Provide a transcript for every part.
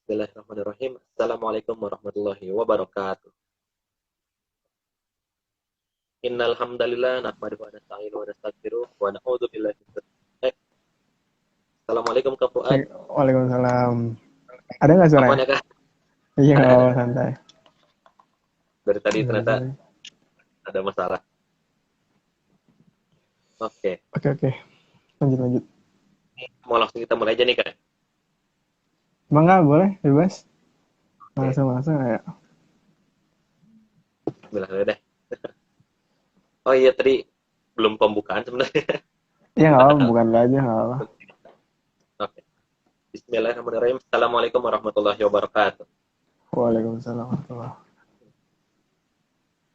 Bismillahirrahmanirrahim. Assalamualaikum warahmatullahi wabarakatuh. Innal hamdalillah nahmaduhu wa nasta'inuhu wa nastaghfiruh wa na'udzu billahi min syururi. Assalamualaikum Kak Fuad. Waalaikumsalam. Ada nggak Aman suaranya? ya Kak? Iya, nggak Ada. apa-apa, santai. Dari tadi Sorry, ternyata sorry. ada masalah. Oke, Oke, oke. Lanjut, lanjut. mau langsung kita mulai aja nih Kak. Emang nggak boleh? Bebas? Oke, Langsung ya. bismillah dulu deh. Oh iya tadi belum pembukaan sebenarnya. Iya, nggak apa-apa. Bukan lo aja, nggak apa-apa. Oke. Bismillahirrahmanirrahim. Assalamualaikum warahmatullahi wabarakatuh. Waalaikumsalam warahmatullahi.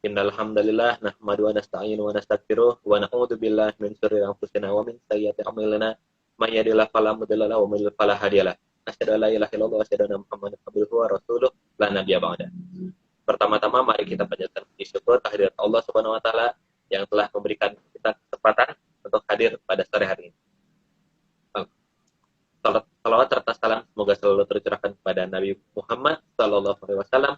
Innal hamdalillah nahmaduhu wa nasta'inuhu wa nastaghfiruh wa na'udzu billahi min syururi anfusina wa min sayyiati a'malina may yahdihillahu fala mudilla lahu wa may yudlil fala hadiyalah. Asyhadu an la ilaha illallah wa asyhadu anna Muhammadan abduhu wa rasuluh la nabiyya ba'da. Pertama-tama mari kita panjatkan puji syukur kehadirat Allah Subhanahu wa taala yang telah memberikan kita kesempatan untuk hadir pada sore hari ini. Salawat serta salam semoga selalu tercurahkan kepada Nabi Muhammad sallallahu alaihi wasallam,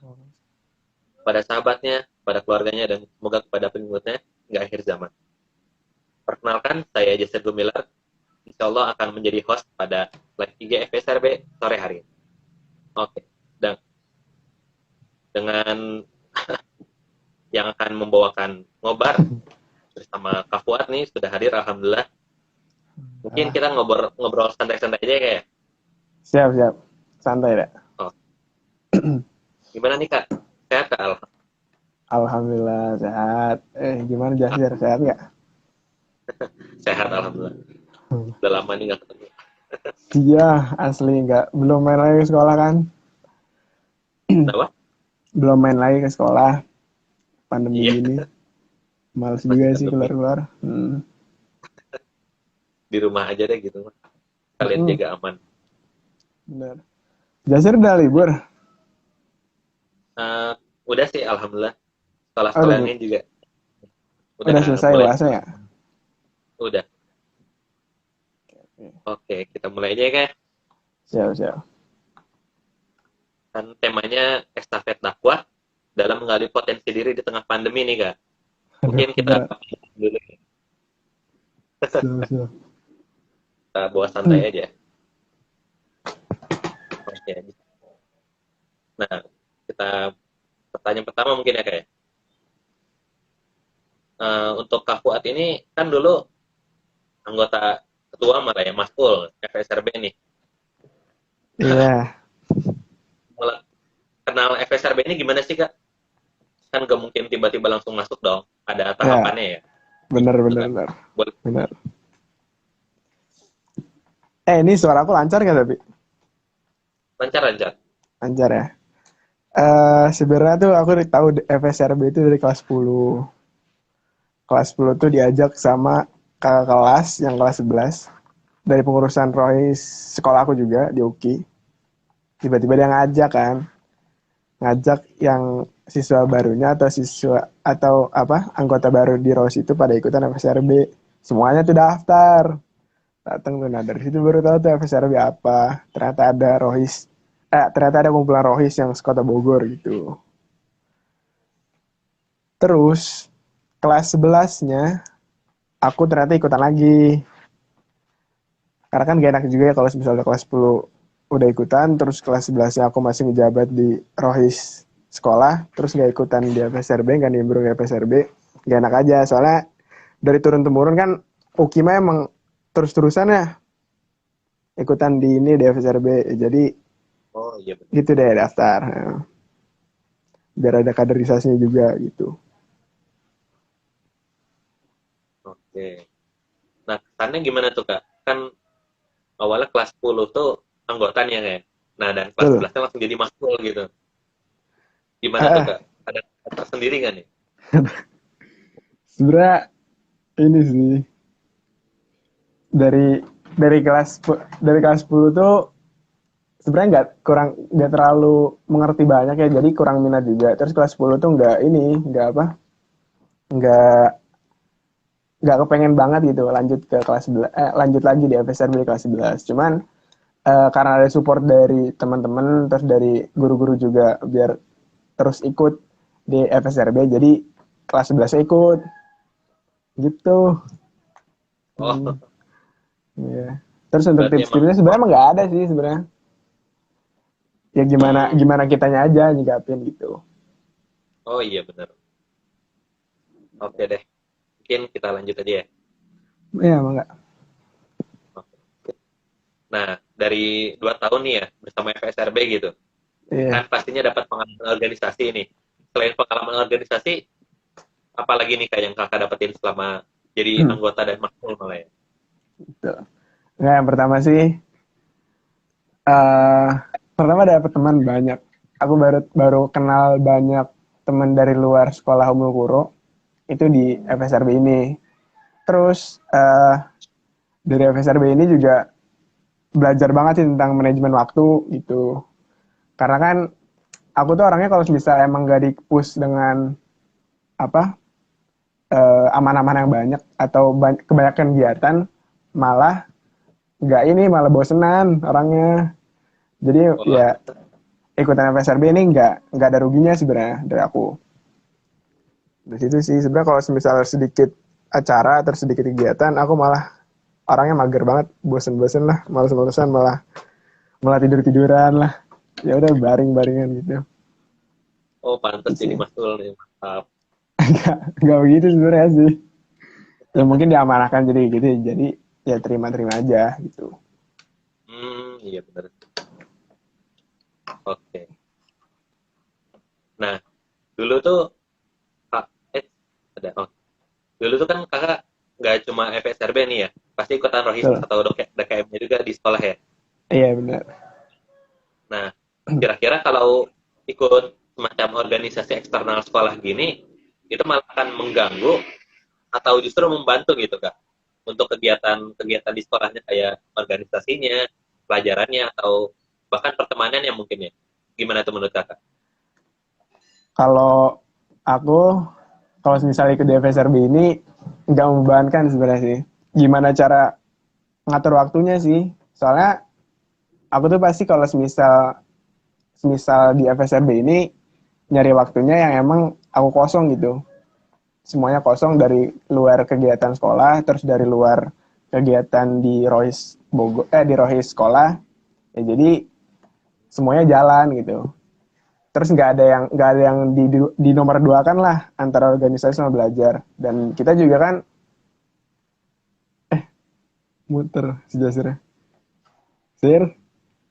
pada sahabatnya, pada keluarganya, dan semoga kepada pengikutnya hingga akhir zaman. Perkenalkan, saya Jasir Gumilar. Insya Allah akan menjadi host pada live IG FSRB sore hari ini. Oke, dan dengan yang akan membawakan ngobar bersama Kak Fuad nih sudah hadir, alhamdulillah. Mungkin kita ngobrol santai-santai aja kayak. Siap, siap. Santai deh. Oh, gimana nih Kak? Sehat Kak? Alhamdulillah, sehat. Gimana Jasir? Sehat nggak? Sehat, alhamdulillah. Udah lama nih nggak ketemu. Iya, asli nggak. Belum main lagi ke sekolah kan? Kenapa? Belum main lagi ke sekolah. Pandemi Iya, gini. Males masih juga sih pandemi. keluar-keluar. Di rumah aja deh gitu. Kalian jaga aman. Bener. Jasir udah libur? Udah sih, alhamdulillah. Oh, Sekolah-sekolah ini juga udah udah selesai mulai. bahasanya? Udah. Oke, kita mulai aja ya Kak. Siap, siap. Kan temanya estafet dakwah dalam menggali potensi diri di tengah pandemi nih Kak. Mungkin kita Berat. dulu, Siap, siap. kita bawa santai aja. Oke. Nah, kita pertanyaan pertama mungkin ya Kak ya. Untuk Kak Fuad ini kan dulu anggota ketua malah ya, Maskul FSRB nih. Iya, Mulai kenal FSRB ini gimana sih Kak? Kan gak mungkin tiba-tiba langsung masuk dong. Ada ya, tahapannya ya. bener, Gitu bener, kan. bener, Boleh. bener. Ini suara aku lancar nggak tapi? Lancar-lancar. Lancar ya. Sebenarnya tuh aku tahu FSRB itu dari kelas 10. Kelas 10 tuh diajak sama kakak kelas yang kelas 11 dari pengurusan rohis sekolah aku juga di UKI. Tiba-tiba dia ngajak kan, ngajak yang siswa barunya atau siswa atau apa anggota baru di ROS itu pada ikutan FSRB. Semuanya tuh daftar. Datang tuh, nah dari situ baru tahu tuh FSRB apa. Ternyata ada rohis, ternyata ada kumpulan rohis yang sekota Bogor gitu. Terus kelas 11-nya aku ternyata ikutan lagi. Karena kan gak enak juga ya kalau misalnya kelas 10 udah ikutan, terus kelas 11-nya aku masih ngejabat di rohis sekolah, terus gak ikutan di FSRB, gak nimbrung di FSRB, gak enak aja. Soalnya dari turun-temurun kan Ukima emang terus-terusan ya ikutan di ini di FSRB. Jadi Oh iya benar. gitu deh daftar. Biar ada kaderisasinya juga gitu. Oke. Nah, kesannya gimana tuh Kak? Kan awalnya kelas 10 tuh anggotanya kayak. Nah, dan kelas Betul. 11 nya langsung jadi maskul gitu. Gimana tuh Eh, Kak? Ada kata sendiri kan nih? sebenarnya ini sih dari dari kelas 10 tuh sebenarnya nggak terlalu mengerti banyak ya, jadi kurang minat juga. Terus kelas 10 tuh nggak nggak kepengen banget gitu lanjut ke lanjut lagi di FSRB di kelas 11. Cuman karena ada support dari teman-teman, terus dari guru-guru juga biar terus ikut di FSRB, jadi kelas 11 ikut gitu. Oh, Iya. Terus untuk berarti emang tips-tipsnya sebenarnya emang nggak ada sih sebenarnya. Ya gimana hmm, gimana kitanya aja nyikapin gitu. oh iya benar. Oke deh. Mungkin kita lanjut aja ya. Iya emang nggak. Oke. Nah, dari 2 tahun nih ya bersama FSRB gitu, Iya. kan pastinya dapat pengalaman organisasi nih. Selain pengalaman organisasi, apalagi nih kayak yang kakak dapetin selama jadi anggota dan makmul malah ya? Gitu. Nah, yang pertama sih eh pertama dapet teman banyak. Aku baru baru kenal banyak teman dari luar sekolah Umul Kuro itu di FSRB ini. Terus dari FSRB ini juga belajar banget sih tentang manajemen waktu gitu. Karena kan aku tuh orangnya kalau misalnya emang gak di-push dengan apa aman-aman yang banyak atau kebanyakan kegiatan, malah malah bosenan orangnya. Jadi Wah, ya ikutan FSRB ini nggak ada ruginya sebenarnya dari aku. Di situ sih sebenarnya kalau misalnya sedikit acara atau sedikit kegiatan, aku malah orangnya mager banget, bosen-bosen lah, males-malesan, malah malah tidur-tiduran lah. Ya udah baring-baringan gitu. oh pantas Gitu jadi sih. masuk nih, mantap. Nggak begitu sebenarnya sih. Ya mungkin diamanahkan jadi gitu, jadi ya terima-terima aja gitu. Iya benar. Oke. Nah, dulu tuh kak, ada. Oh, dulu tuh kan kakak nggak cuma FSRB nih ya, pasti ikutan rohis Betul. atau DKM-nya juga di sekolah ya. Iya benar. Nah, kira-kira kalau ikut semacam organisasi eksternal sekolah gini, itu malah akan mengganggu atau justru membantu gitu kak untuk kegiatan-kegiatan di sekolahnya kayak organisasinya, pelajarannya atau bahkan pertemanannya mungkin ya. Gimana tuh menurut kakak? Kalau aku, kalau misalnya ikut di FSRB ini, nggak membebankan sebenarnya sih. Gimana cara ngatur waktunya sih? Soalnya aku tuh pasti kalau semisal semisal di FSRB ini nyari waktunya yang emang aku kosong gitu. Semuanya kosong dari luar kegiatan sekolah, terus dari luar kegiatan di Rohis di Rohis sekolah. Ya, jadi semuanya jalan gitu. Terus nggak ada yang di nomor dua kan lah antara organisasi sama belajar. Dan kita juga kan muter sejasirnya. Sir,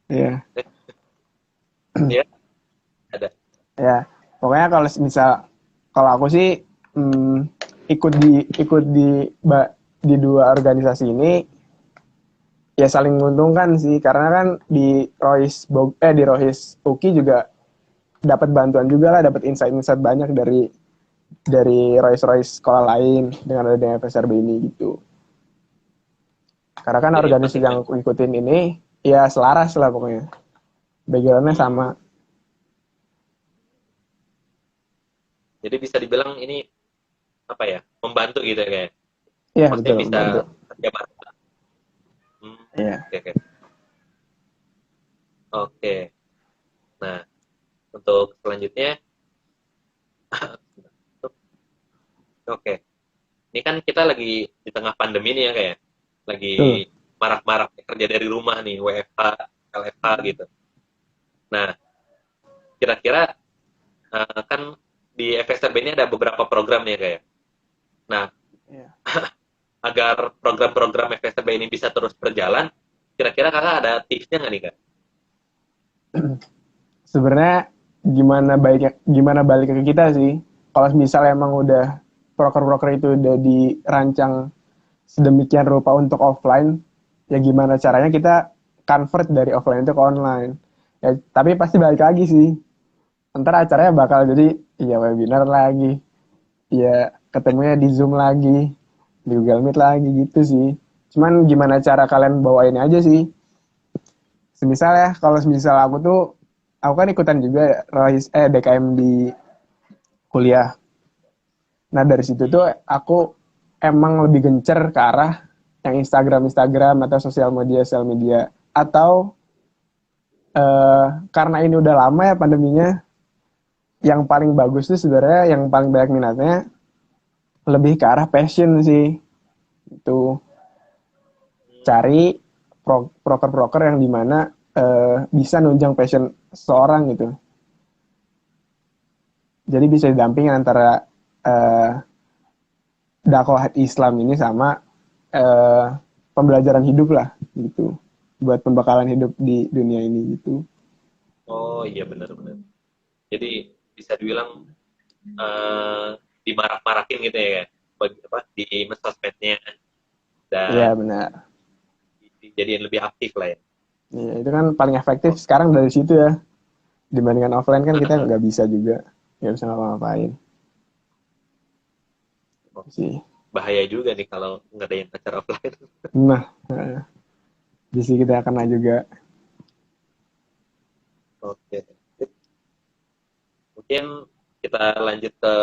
ya, Eh, ya ada. ya. Pokoknya kalau aku sih hmm, ikut di dua organisasi ini ya saling menguntungkan sih karena kan di Rohis Uki juga dapat bantuan juga lah, dapat insight-insight banyak dari Rohis sekolah lain dengan adanya FSRB ini gitu. Karena kan Jadi organisasi penting yang banget. aku ikutin ini ya selaras lah pokoknya. Backgroundnya sama. Hmm, jadi bisa dibilang ini apa ya, membantu gitu ya kayak. Iya Maksudnya betul, bisa membantu. kerja bareng. Hmm, Iya. oke, oke. Oke. Nah, untuk selanjutnya, oke. Ini kan kita lagi di tengah pandemi nih ya kayak. Lagi Betul. marak-marak kerja dari rumah nih, WFH, LFH gitu. Nah, kira-kira kan di FSRB ini ada beberapa program nih kayak. Nah, Iya. agar program-program FSRB ini bisa terus berjalan, kira-kira kakak ada tipsnya nggak nih kak? Sebenarnya gimana balik ke kita sih. Kalau misalnya emang udah proker-proker itu udah dirancang sedemikian rupa untuk offline, ya gimana caranya kita convert dari offline itu ke online. Ya, tapi pasti balik lagi sih. Ntar acaranya bakal jadi ya webinar lagi, ya ketemunya di Zoom lagi, di Google Meet lagi gitu sih. Cuman gimana cara kalian bawain aja sih. Semisal ya, kalau semisal aku kan ikutan juga DKM di kuliah. Nah dari situ tuh aku emang lebih gencer ke arah yang Instagram atau sosial media atau karena ini udah lama ya pandeminya, yang paling bagus tuh sebenarnya yang paling banyak minatnya lebih ke arah passion sih. Itu cari broker-broker yang dimana bisa nunjang passion seseorang gitu. Jadi bisa didampingin antara dakwah Islam ini sama eh, pembelajaran hidup lah gitu, buat pembekalan hidup di dunia ini gitu. Oh iya benar-benar. Jadi bisa dibilang eh, dimarak-marakin gitu ya, bagi apa di sosmednya Iya dan benar. dijadiin lebih aktif lah ya. Iya, itu kan paling efektif sekarang dari situ ya. Dibandingkan offline kan kita nggak bisa juga, nggak bisa ngapa-ngapain Oh, sih. bahaya juga nih kalau ngadain acara offline. Nah, di sini kita kena juga. Oke, mungkin kita lanjut ke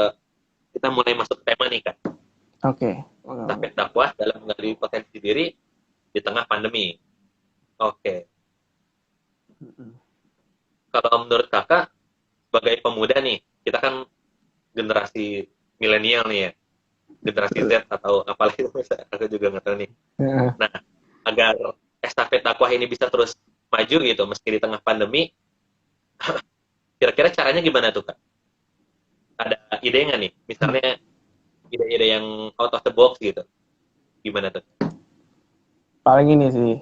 kita mulai masuk ke tema nih Kak. Oke. Estafet dakwah dalam menggali potensi diri di tengah pandemi. Oke, kalau menurut Kakak sebagai pemuda nih, kita kan generasi milenial nih ya, generasi Z atau apalagi aku juga nggak tahu nih. Ya, Nah, agar estafet dakwah ini bisa terus maju gitu meski di tengah pandemi, kira-kira caranya gimana tuh Kak? Ada ide nggak nih? Misalnya ide-ide yang out of the box gitu. Gimana tuh? paling ini sih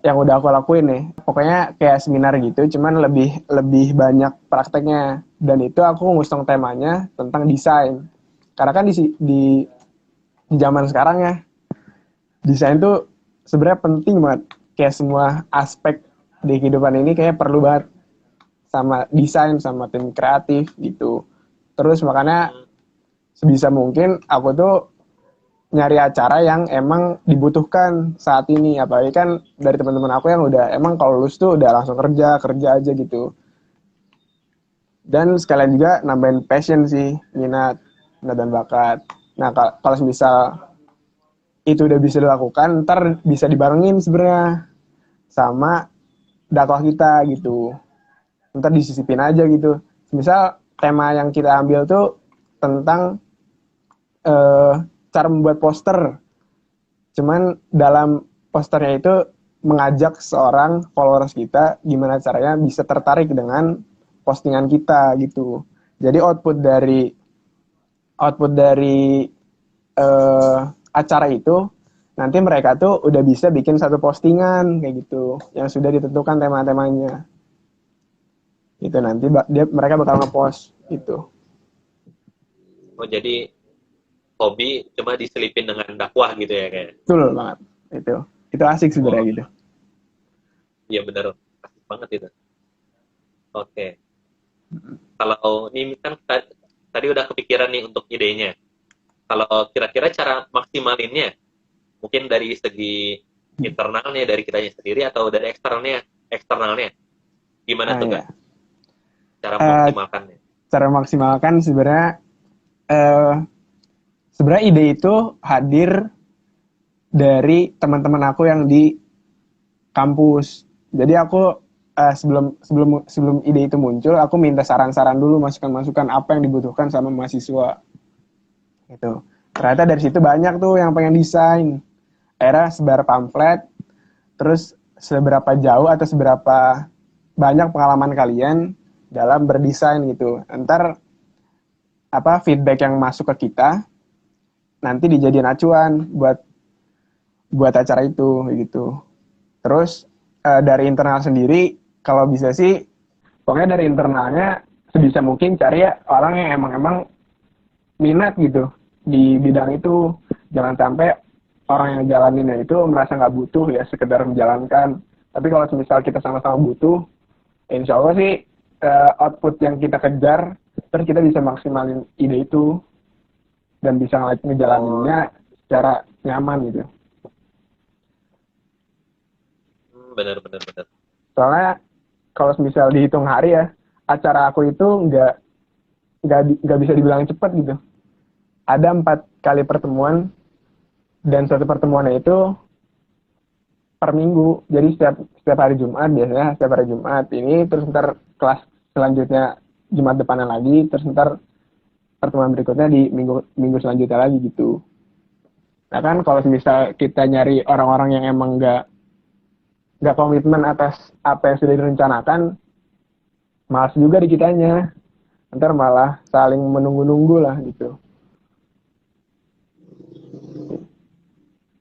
yang udah aku lakuin nih. Pokoknya kayak seminar gitu, cuman lebih lebih banyak prakteknya. Dan itu aku ngusung temanya tentang desain. Karena kan di zaman sekarang ya, desain tuh sebenarnya penting banget. Kayak semua aspek di kehidupan ini kayak perlu banget sama desain, sama tim kreatif gitu. Terus makanya sebisa mungkin aku tuh nyari acara yang emang dibutuhkan saat ini. Apalagi kan dari teman-teman aku yang udah emang kalau lulus tuh udah langsung kerja aja gitu. Dan sekalian juga nambahin passion sih, minat dan bakat. Nah, kalau misal itu udah bisa dilakukan, ntar bisa dibarengin sebenarnya sama dakwah kita gitu. Ntar disisipin aja gitu. Misal tema yang kita ambil tuh tentang eh, cara membuat poster. Cuman dalam posternya itu mengajak seorang followers kita gimana caranya bisa tertarik dengan postingan kita gitu. Jadi output dari eh, acara itu nanti mereka tuh udah bisa bikin satu postingan kayak gitu yang sudah ditentukan tema-temanya. Itu nanti mereka bakal ngepost gitu. Oh jadi hobi cuma diselipin dengan dakwah gitu ya kayak. Betul banget. Itu asik sebenarnya Oh gitu. iya benar, asik banget itu. Oke. Kalau ini kan tadi udah kepikiran nih untuk idenya. Kalau kira-kira cara maksimalinnya, mungkin dari segi internalnya dari kitanya sendiri atau dari eksternalnya, gimana Ah tuh ya. Kak? Cara Eh, memaksimalkannya? cara maksimalkan eh, sebenarnya ide itu hadir dari teman-teman aku yang di kampus. Jadi aku sebelum sebelum sebelum ide itu muncul, aku minta saran-saran dulu, masukan-masukan apa yang dibutuhkan sama mahasiswa. Gitu. Ternyata dari situ banyak tuh yang pengen desain. Akhirnya sebar pamflet, terus seberapa jauh atau seberapa banyak pengalaman kalian dalam berdesain gitu. Ntar apa feedback yang masuk ke kita nanti dijadiin acuan buat buat acara itu gitu. Terus dari internal sendiri kalau bisa sih pokoknya dari internalnya sebisa mungkin cari ya orang yang emang minat gitu di bidang itu. Jangan sampai orang yang jalaninnya itu merasa nggak butuh ya sekedar menjalankan. Tapi kalau misal kita sama-sama butuh, insya Allah sih output yang kita kejar terus kita bisa maksimalin ide itu dan bisa Oh, ngejalaninnya secara nyaman gitu. benar benar benar. Soalnya kalau misal dihitung hari ya, acara aku itu nggak bisa dibilang cepat gitu. Ada 4 kali pertemuan dan satu pertemuannya itu per minggu. Jadi setiap hari Jumat biasanya, setiap hari Jumat ini, terus ntar kelas selanjutnya Jumat depannya lagi, terus ntar pertemuan berikutnya di minggu minggu selanjutnya lagi gitu. Nah kan kalau misal kita nyari orang-orang yang emang nggak komitmen atas apa yang sudah direncanakan, malas juga di kitanya. Ntar malah saling menunggu-nunggu lah gitu.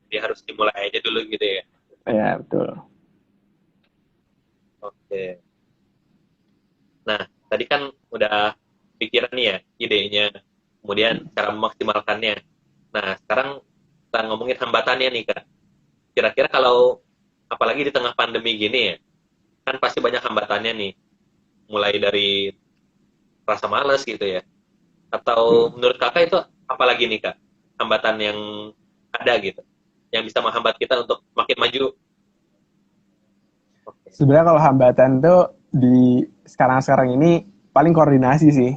Dia harus dimulai aja dulu gitu ya. Ya betul. Oke. Nah, tadi kan udah pikiran nih ya, idenya, kemudian cara memaksimalkannya. Nah, sekarang kita ngomongin hambatannya nih, Kak. Kira-kira kalau, apalagi di tengah pandemi gini ya, kan pasti banyak hambatannya nih. Mulai dari rasa males gitu ya. Atau menurut Kakak itu apalagi nih, Kak? Hambatan yang ada gitu. Yang bisa menghambat kita untuk makin maju. Oke. Sebenarnya kalau hambatan tuh di sekarang-sekarang ini paling koordinasi sih.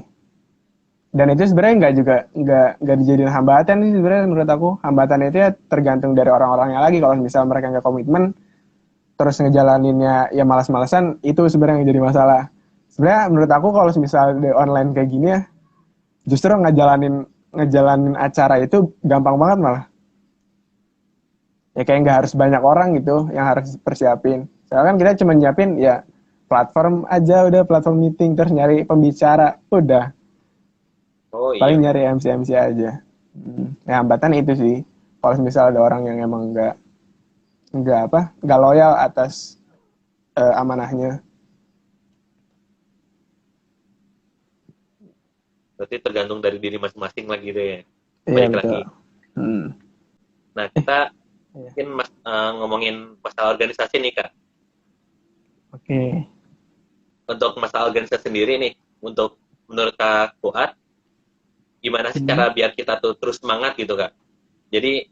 Dan itu sebenarnya nggak dijadiin hambatan sih sebenarnya menurut aku. Hambatan itu ya tergantung dari orang-orangnya lagi. Kalau misal mereka nggak komitmen, terus ngejalaninnya ya malas-malasan, itu sebenarnya yang jadi masalah. Sebenarnya menurut aku kalau misal di online kayak gini ya, justru ngejalanin acara itu gampang banget malah. Ya kayak nggak harus banyak orang gitu yang harus persiapin. Soalnya kan kita cuma nyiapin ya platform aja, udah platform meeting, terus nyari pembicara, udah. Oh Paling iya. nyari MC aja. Ya hambatan itu sih. Kalau misal ada orang yang emang nggak loyal atas amanahnya. Berarti tergantung dari diri masing-masing lagi gitu ya. Iya Balik betul. lagi. Hmm. Nah, kita Iya. mungkin ngomongin masalah organisasi nih, Kak. Oke. Untuk masalah organisasi sendiri nih, untuk menurut Kak Fuad, gimana sih Hmm. cara biar kita tuh terus semangat gitu, Kak? Jadi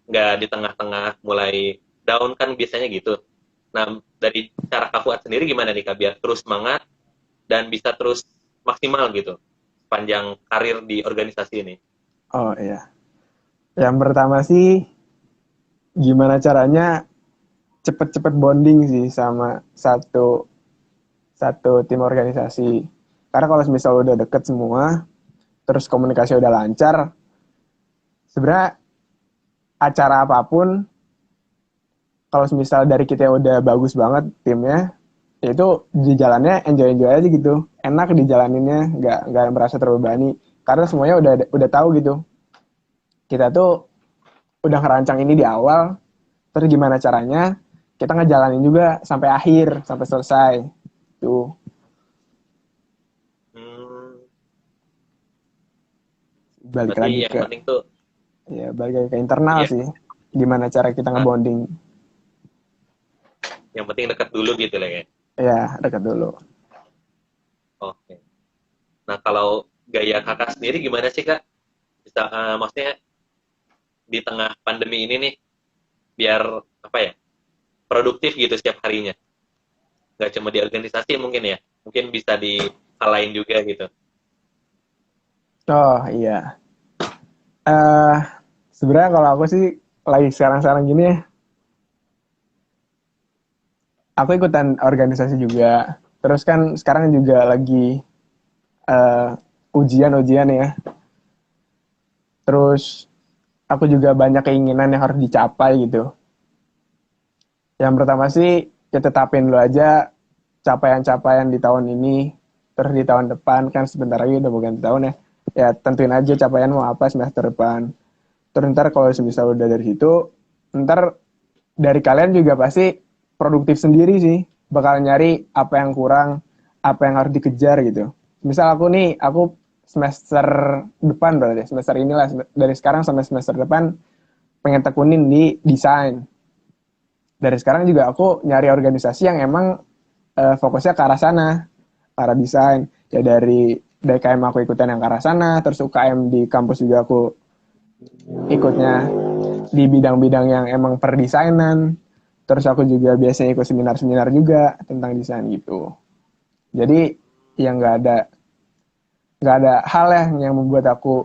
nggak di tengah-tengah mulai down kan biasanya gitu. Nah, dari cara Kak Fuad sendiri gimana nih, Kak, biar terus semangat dan bisa terus maksimal gitu sepanjang karir di organisasi ini? Oh iya. Yang pertama sih gimana caranya cepet-cepet bonding sih sama satu satu tim organisasi. Karena kalau misal udah deket semua, terus komunikasi udah lancar, sebenarnya acara apapun, kalau misal dari kita yang udah bagus banget timnya, ya itu di jalannya enjoy-enjoy aja gitu. Enak dijalaninnya, nggak merasa terbebani. Karena semuanya udah tahu gitu. Kita tuh udah ngerancang ini di awal, terus gimana caranya, kita ngejalanin juga sampai akhir, sampai selesai. Tuh, Hmm, balik berarti lagi yang ke penting tuh ya balik lagi ke internal ya, sih. Gimana cara kita ngebonding. yang penting dekat dulu gitu lah ya. Ya, dekat dulu. Oke. Nah, kalau gaya Kakak sendiri gimana sih, Kak? Bisa, maksudnya di tengah pandemi ini nih, biar apa ya, produktif gitu setiap harinya. Nggak cuma di organisasi mungkin ya, mungkin bisa di hal lain juga gitu. Oh iya. eh Sebenarnya kalau aku sih lagi sekarang-sekarang gini ya, aku ikutan organisasi juga. Terus kan sekarang juga lagi eh, ujian-ujian ya. Terus aku juga banyak keinginan yang harus dicapai gitu. Yang pertama sih ya tetapin dulu aja capaian-capaian di tahun ini. Terus di tahun depan kan sebentar lagi udah mau ganti tahun ya. Ya tentuin aja capaian mau apa semester depan. Terus ntar kalau misal udah dari situ, ntar dari kalian juga pasti produktif sendiri sih. Bakal nyari apa yang kurang, apa yang harus dikejar gitu. Misal aku nih, aku semester depan berarti, semester inilah, dari sekarang sampai semester depan pengen tekunin di desain. Dari sekarang juga aku nyari organisasi yang emang fokusnya ke arah sana, ke arah desain. Ya dari DKM aku ikutan yang ke arah sana, terus UKM di kampus juga aku ikutnya di bidang-bidang yang emang perdesainan. Terus aku juga biasanya ikut seminar-seminar juga tentang desain gitu. Jadi yang nggak ada hal yang membuat aku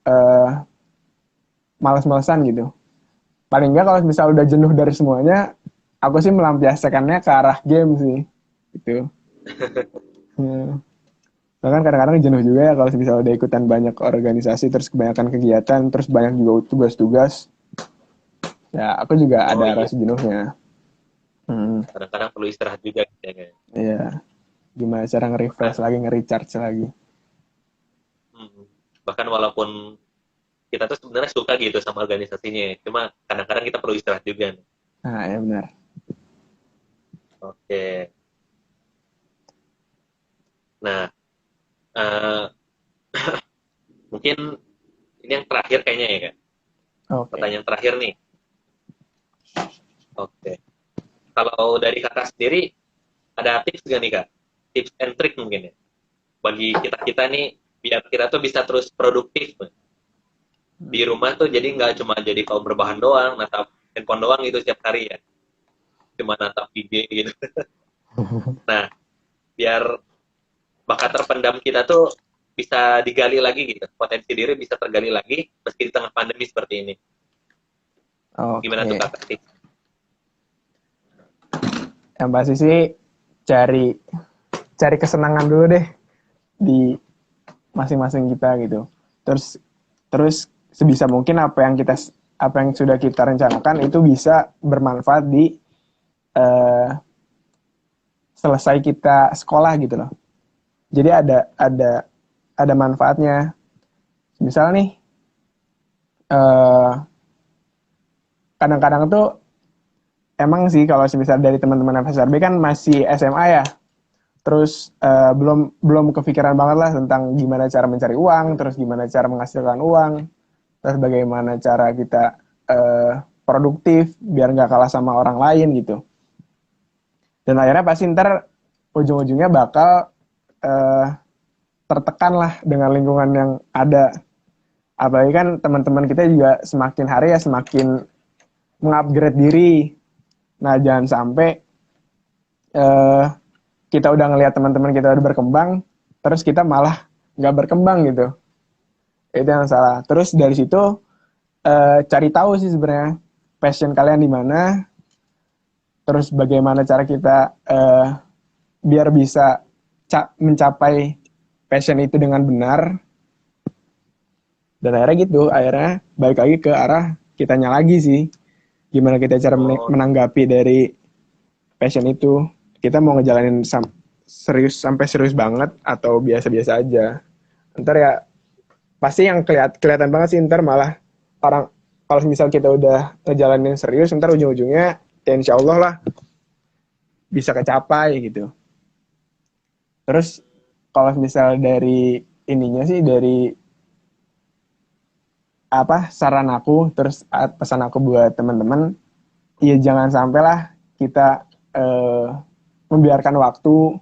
uh, malas-malasan gitu. Paling nggak kalau misal udah jenuh dari semuanya, aku sih melampiaskannya ke arah game sih, gitu. Hmm. Bahkan kadang-kadang jenuh juga ya kalau misalnya udah ikutan banyak organisasi, terus kebanyakan kegiatan, terus banyak juga tugas-tugas. Ya, aku juga Oh ada iya, rasa jenuhnya. Hmm, kadang-kadang perlu istirahat juga gitu ya kayak. iya. Gimana cara nge-refresh Bahkan lagi, nge-recharge lagi. mm, bahkan walaupun kita tuh sebenarnya suka gitu sama organisasinya, ya, cuma kadang-kadang kita perlu istirahat juga nih. Nah, ya benar. Oke. Nah, eh, mungkin ini yang terakhir kayaknya ya, Kak. Oke. Pertanyaan terakhir nih. Oke. Kalau dari Kakak sendiri, ada tips nggak nih, Kak? Tips and trick mungkin ya? Bagi kita-kita nih, biar kita tuh bisa terus produktif. Di rumah tuh jadi nggak cuma jadi kaum berbahan doang, natap handphone doang itu setiap hari ya. Cuma natap IG gitu. Nah, biar bakat terpendam kita tuh bisa digali lagi gitu. Potensi diri bisa tergali lagi meski di tengah pandemi seperti ini. Gimana tuh Oke. Kakak tips? Yang pasti sih cari cari kesenangan dulu deh di masing-masing kita gitu. Terus terus sebisa mungkin apa yang sudah kita rencanakan itu bisa bermanfaat di eh, selesai kita sekolah gitu loh. Jadi ada manfaatnya. Misal nih eh, kadang-kadang tuh emang sih kalau misal dari teman-teman FSRB kan masih SMA ya. Terus belum belum kepikiran banget lah tentang gimana cara mencari uang, terus gimana cara menghasilkan uang, terus bagaimana cara kita produktif biar nggak kalah sama orang lain gitu. Dan akhirnya pasti ntar ujung-ujungnya bakal eh, tertekan lah dengan lingkungan yang ada. Apalagi kan teman-teman kita juga semakin hari ya semakin mengupgrade diri. Nah jangan sampai eh, kita udah ngelihat teman-teman kita udah berkembang, terus kita malah nggak berkembang gitu. Itu yang salah. Terus dari situ cari tahu sih sebenarnya passion kalian di mana, terus bagaimana cara kita biar bisa mencapai passion itu dengan benar. Dan akhirnya gitu, akhirnya balik lagi ke arah kitanya lagi sih. Gimana kita cara Oh, menanggapi dari passion itu. Kita mau ngejalanin serius sampai serius banget atau biasa-biasa aja. Ntar ya pasti yang kelihatan banget sih ntar malah orang kalau misal kita udah ngejalanin serius ntar ujung-ujungnya ya insya Allah lah bisa kecapai gitu. Terus kalau misal dari ininya sih dari apa saran aku terus pesan aku buat teman-teman ya jangan sampailah kita eh, membiarkan waktu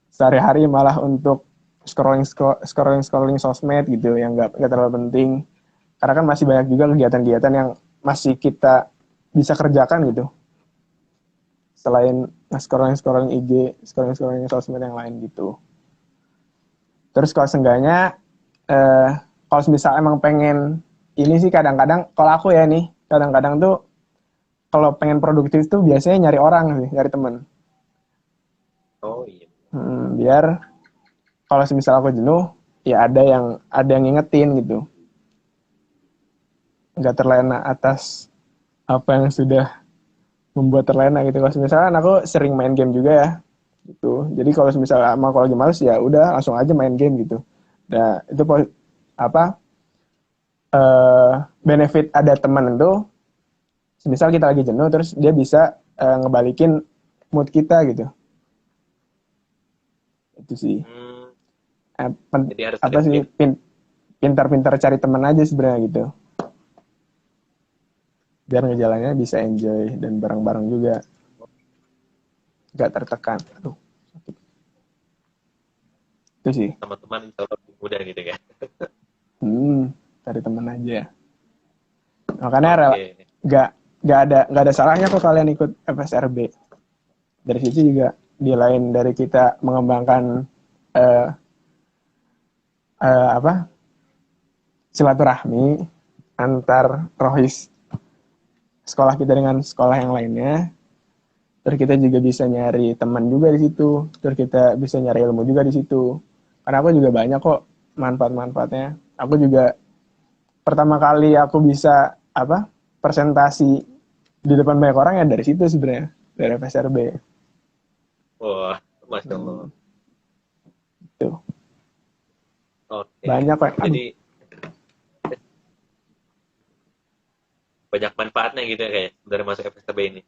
sehari-hari malah untuk scrolling sosmed gitu yang nggak terlalu penting karena kan masih banyak juga kegiatan-kegiatan yang masih kita bisa kerjakan gitu selain scrolling IG scrolling sosmed yang lain gitu. Terus kalau seenggaknya eh, kalau misal emang pengen ini sih kadang-kadang kalau aku ya nih kadang-kadang tuh kalau pengen produktif tuh biasanya nyari orang sih nyari temen. oh iya. Biar kalau misal aku jenuh ya ada yang ngingetin gitu nggak terlena atas apa yang sudah membuat terlena gitu. Kalau misalnya aku sering main game juga ya gitu. Jadi kalau misalnya emang kalau lagi males ya udah langsung aja main game gitu. Nah itu apa benefit ada teman itu misal kita lagi jenuh terus dia bisa ngebalikin mood kita gitu. Itu sih Hmm, eh, jadi harus apa sering sih game. pintar-pintar cari teman aja sebenarnya gitu biar ngejalannya bisa enjoy dan bareng-bareng juga nggak tertekan. Aduh, itu sih. Sama teman insya Allah lebih mudah gitu kan. Hmm, cari teman aja. Makanya Oke. nggak nggak ada salahnya kok kalian ikut FSRB. Dari situ juga di lain dari kita mengembangkan eh, apa silaturahmi antar rohis sekolah kita dengan sekolah yang lainnya. Terus kita juga bisa nyari teman juga di situ. Terus kita bisa nyari ilmu juga di situ. Karena aku juga banyak kok manfaat-manfaatnya. Aku juga pertama kali aku bisa apa presentasi di depan banyak orang ya dari situ sebenarnya, dari FSRB. Wah, Masya Allah. Hmm, tuh Oke. banyak kok. Aduh, Jadi banyak manfaatnya gitu ya kayak dari masuk FSTB ini.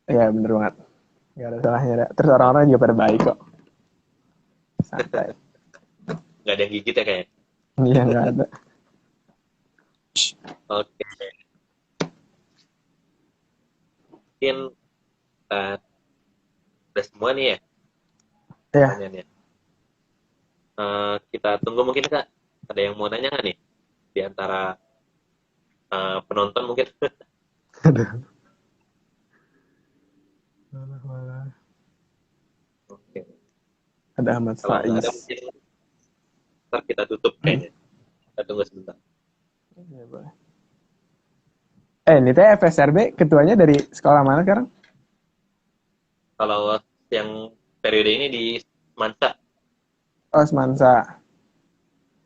ya bener banget. Gak ada salahnya. Terus Oh, orang-orang juga pada baik kok, santai. nggak ada yang gigit ya kayak. Iya nggak ada. Oke. Mungkin uh, udah semua nih ya Ya, pertanyaannya. Kita tunggu mungkin Kak. Ada yang mau nanya nggak nih di antara penonton mungkin? aduh. Oke. Ada Ahmad Kalau nggak ada Faiz. mungkin ntar kita tutup kayaknya. Kita tunggu sebentar. Ya, boleh. Ini teh FSRB ketuanya dari sekolah mana sekarang? Kalau yang periode ini di Mansa, Oh, Semansa.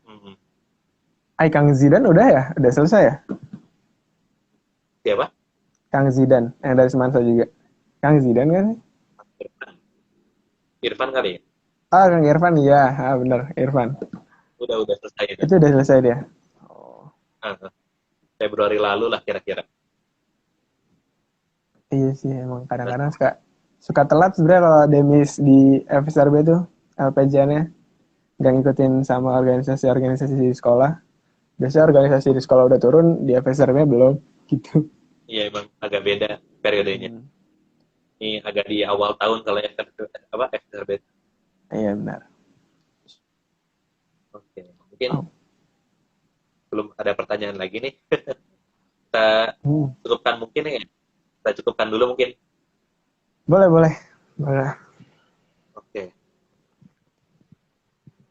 hmm, Kang Zidan udah ya? Udah selesai ya? siapa? Kang Zidan, yang dari Semansa juga. Kang Zidan kan sih? Irfan. Irfan kali ya? Ah, Kang Irfan, iya. Ah, bener, Irfan. Udah selesai itu. Itu udah selesai dia. Oh. Ah, Februari lalu lah kira-kira. Iya sih, emang Nah, kadang-kadang suka suka telat sebenarnya kalau demis di FSRB itu LPJ-nya nggak ngikutin sama organisasi-organisasi di sekolah. Biasanya organisasi di sekolah udah turun, di FSRB belum gitu. iya emang agak beda periodenya. Hmm. Ini agak di awal tahun kalau apa FTRB. Iya benar. Oke, mungkin Oh. belum ada pertanyaan lagi nih. Kita Hmm. cukupkan mungkin ya. Kita cukupkan dulu mungkin. Boleh, boleh. Boleh. Oke.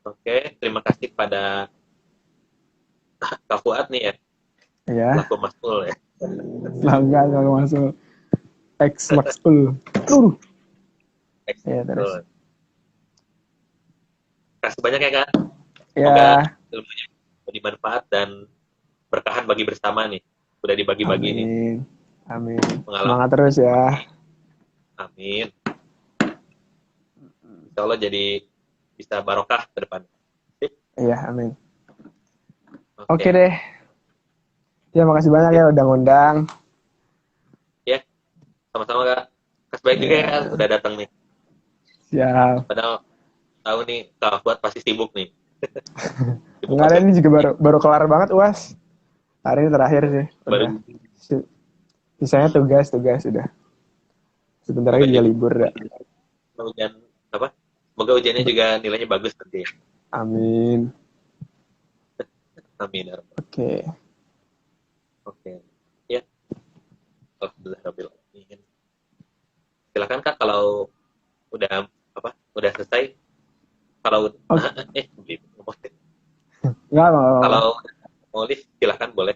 Oke, terima kasih pada Kak Fuad nih ya, Ya, selaku Masul ya. langgan kalau masuk X Maxul. Ya terus. Betul. Terima kasih banyak ya Kak. Semoga Ya, ilmunya bermanfaat dan berkahan bagi bersama nih. Udah dibagi-bagi nih amin. Amin. pengalaman. Semangat terus ya. Amin. Insya Allah jadi bisa barokah ke depan. Sip. Iya, amin. Oke Oke. deh. Ya, makasih banyak ya Sip. udah ngundang. Ya, sama-sama Kak. Kasih baik juga ya Kak, Ya, udah datang nih. siap. Padahal tahu nih Kak Fuad pasti sibuk nih. Sibuk Enggak ada masuk ini juga baru baru kelar banget UAS. Hari ini terakhir sih, baru udah. Sisanya tugas-tugas udah. Sebentar semoga lagi juga jadi libur ya. ujian apa? Semoga ujiannya juga nilainya bagus nanti. Amin. Amin. Ya Rabbal. Oke. Oke. Ya, alhamdulillah. Silakan Kak kalau udah apa? Udah selesai. Kalau Oke. gitu. Enggak apa-apa. Kalau mau lift silakan boleh.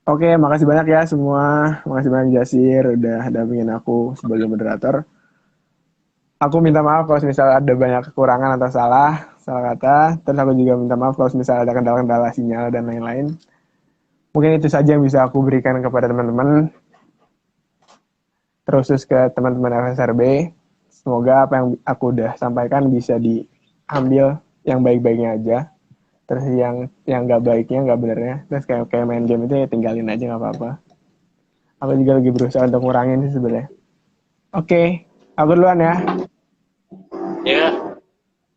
Oke, makasih banyak ya semua. Makasih banyak Jasir udah dampingin aku sebagai moderator. Aku Ya, minta maaf kalau misalnya ada banyak kekurangan atau salah kata. Terus aku juga minta maaf kalau misalnya ada kendala-kendala sinyal dan lain-lain. Mungkin itu saja yang bisa aku berikan kepada teman-teman. Terus ke teman-teman FSRB. Semoga apa yang aku udah sampaikan bisa diambil yang baik-baiknya aja. Terus yang nggak baiknya, nggak benernya. Terus kayak main game itu ya tinggalin aja nggak apa-apa. Aku juga lagi berusaha untuk ngurangin sih sebenarnya. Oke, aku duluan ya. ya,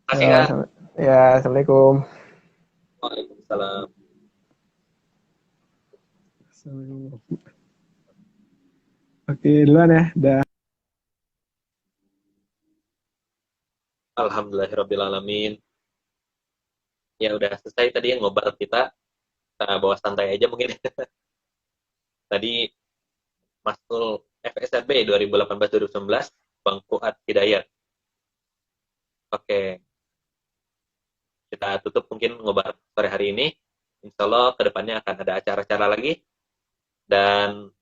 kasih Ya, Kak. ya, assalamualaikum. Waalaikumsalam. Oke, duluan ya. Dah. Alhamdulillahirobbilalamin. Ya udah selesai tadi yang ngobrol kita. Kita bawa santai aja mungkin. Tadi Masul FSRB 2018-2019 Bang Fuad Hidayat. Oke, kita tutup mungkin ngobrol sore hari ini. Insya Allah kedepannya akan ada acara-acara lagi. Dan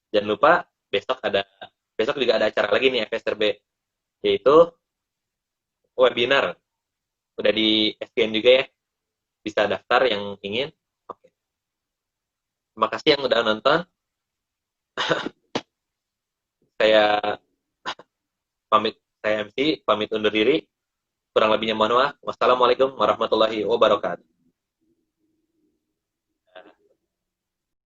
jangan lupa besok ada besok juga ada acara lagi nih FSRB, yaitu webinar. Udah di SPN juga ya, bisa daftar yang ingin. Oke. Terima kasih yang udah nonton. Saya pamit, saya MC, pamit undur diri. Kurang lebihnya mohon maaf. Wassalamualaikum warahmatullahi wabarakatuh.